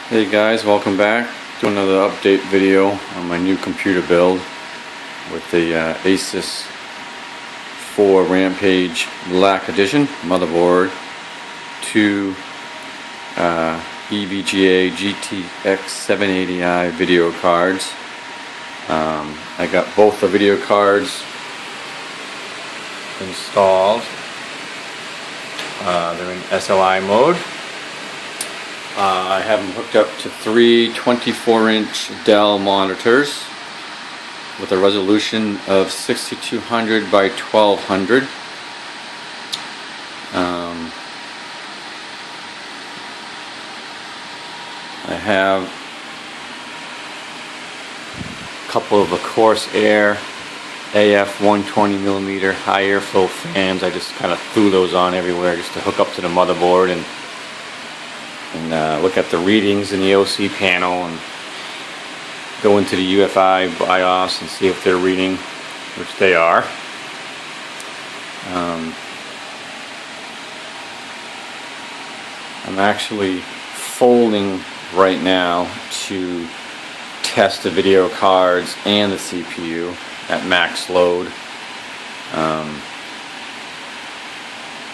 Hey guys, welcome back to another update video on my new computer build with the ASUS 4 Rampage Black Edition motherboard, two Evga GTX 780i video cards. I got both the video cards installed. They're in SLI mode. I have them hooked up to three 24-inch Dell monitors with a resolution of 6200 by 1200. I have a couple of the Corsair AF 120mm high airflow fans. I just kind of threw those on everywhere just to hook up to the motherboard and look at the readings in the OC panel and go into the UFI BIOS and see if they're reading, which they are. I'm actually folding right now to test the video cards and the CPU at max load,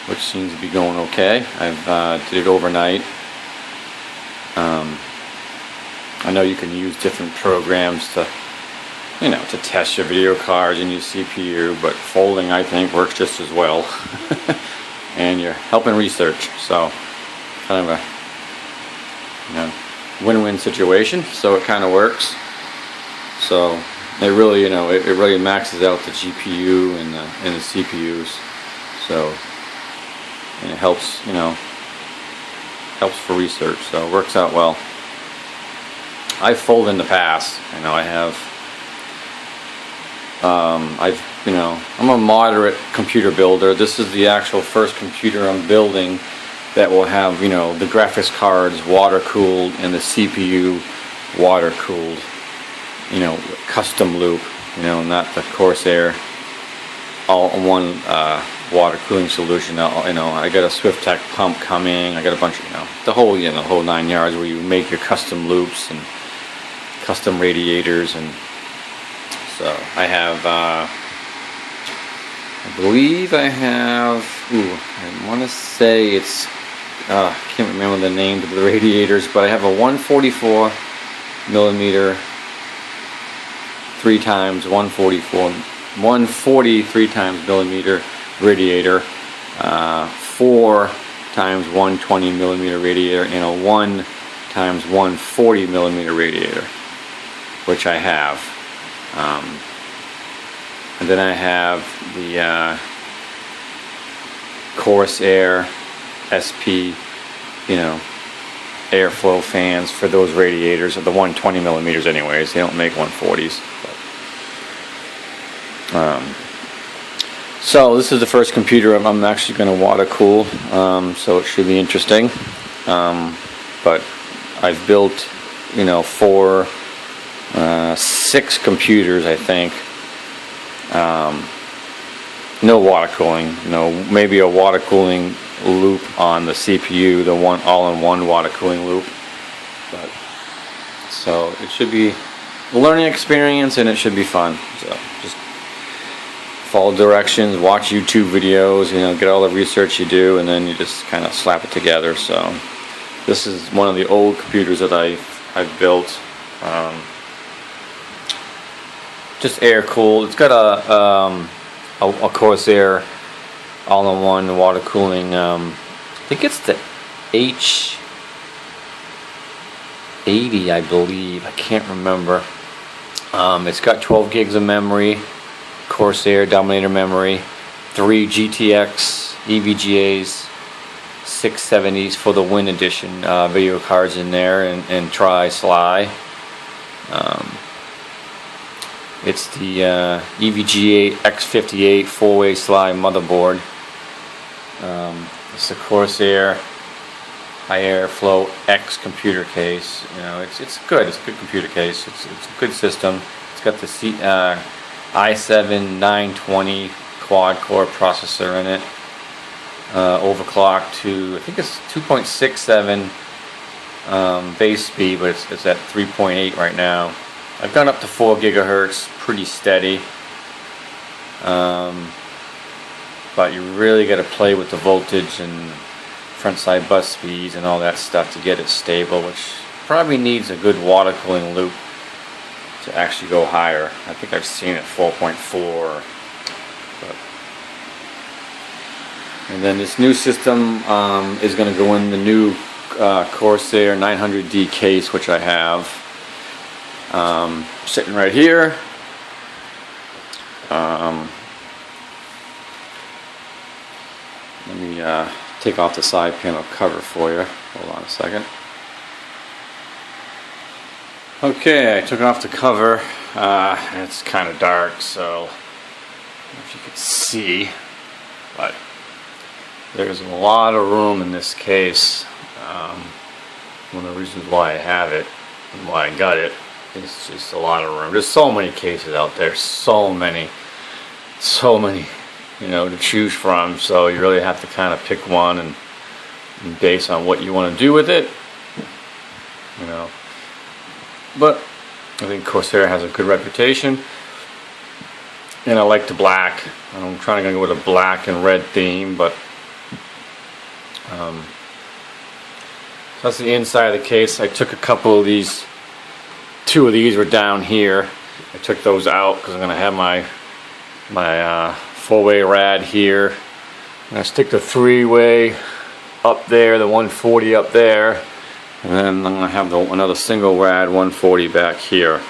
which seems to be going okay. I've did it overnight. I know you can use different programs to, to test your video cards and your CPU, but folding I think works just as well. And you're helping research, so kind of a win-win situation. So it kind of works. So it really, it really maxes out the GPU and the CPUs. So and it helps, helps for research. So it works out well. I've folded in the past. I have. I'm a moderate computer builder. This is the actual first computer I'm building that will have, the graphics cards water cooled and the CPU water cooled. Custom loop. Not the Corsair all-in-one water cooling solution. I got a SwiftTech pump coming. I got a bunch of, the whole 9 yards where you make your custom loops and custom radiators. And so I have, I believe I have, I want to say it's, I can't remember the name of the radiators, but I have a 144 millimeter 3x 140 3x millimeter radiator, 4x 120 millimeter radiator, and a 1x 140 millimeter radiator, which I have. And then I have the Corsair SP, airflow fans for those radiators, or the 120 millimeters anyways. They don't make 140s. So this is the first computer I'm actually going to water cool, so it should be interesting. But I've built, 6 computers, I think. No water cooling. Maybe a water cooling loop on the CPU, the all-in-one water cooling loop. But so it should be a learning experience, and it should be fun. So just follow directions, watch YouTube videos, get all the research you do, and then you just kind of slap it together. So this is one of the old computers that I've built. Just air cooled. It's got a Corsair all-in-one water cooling. I think it's the H80, I believe. I can't remember. It's got 12 gigs of memory, Corsair Dominator memory, 3 GTX Evgas 670s for the Win Edition video cards in there, and tri-SLI. It's the Evga X58 4-way SLI motherboard. It's the Corsair High Airflow X computer case. It's good. It's a good computer case. It's a good system. It's got the i7 920 quad-core processor in it. Overclocked to, I think it's 2.67 base speed, but it's at 3.8 right now. I've gone up to 4 gigahertz, pretty steady. But you really got to play with the voltage and front side bus speeds and all that stuff to get it stable, which probably needs a good water cooling loop to actually go higher. I think I've seen it 4.4. And then this new system is going to go in the new Corsair 900D case, which I have sitting right here. Let me take off the side panel cover for you. Hold on a second. Okay, I took off the cover. It's kind of dark, so I don't know if you can see, but there's a lot of room in this case. One of the reasons why I have it and why I got it is just a lot of room. There's so many cases out there, so many, you know, to choose from. So you really have to kind of pick one and based on what you want to do with it, you know. But I think Corsair has a good reputation, and I like the black. I'm trying to go with a black and red theme, but so that's the inside of the case. I took a couple of these. 2 of these were down here. I took those out because I'm going to have my 4-way rad here. I'm going to stick the 3-way up there, the 140 up there, and then I'm going to have another single rad 140 back here.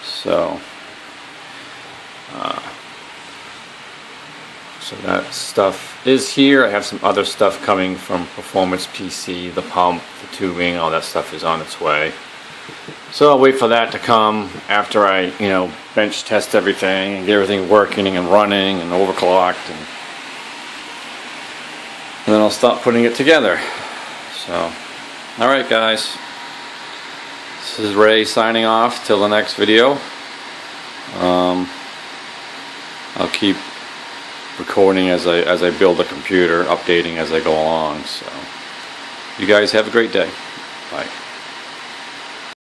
So that stuff is here. I have some other stuff coming from Performance PC, the pump, the tubing, all that stuff is on its way. So I'll wait for that to come after I, you know, bench test everything and get everything working and running and overclocked, and then I'll start putting it together. So, alright guys, this is Ray signing off till the next video. I'll keep recording as I build the computer, updating as I go along. So, you guys have a great day. Bye.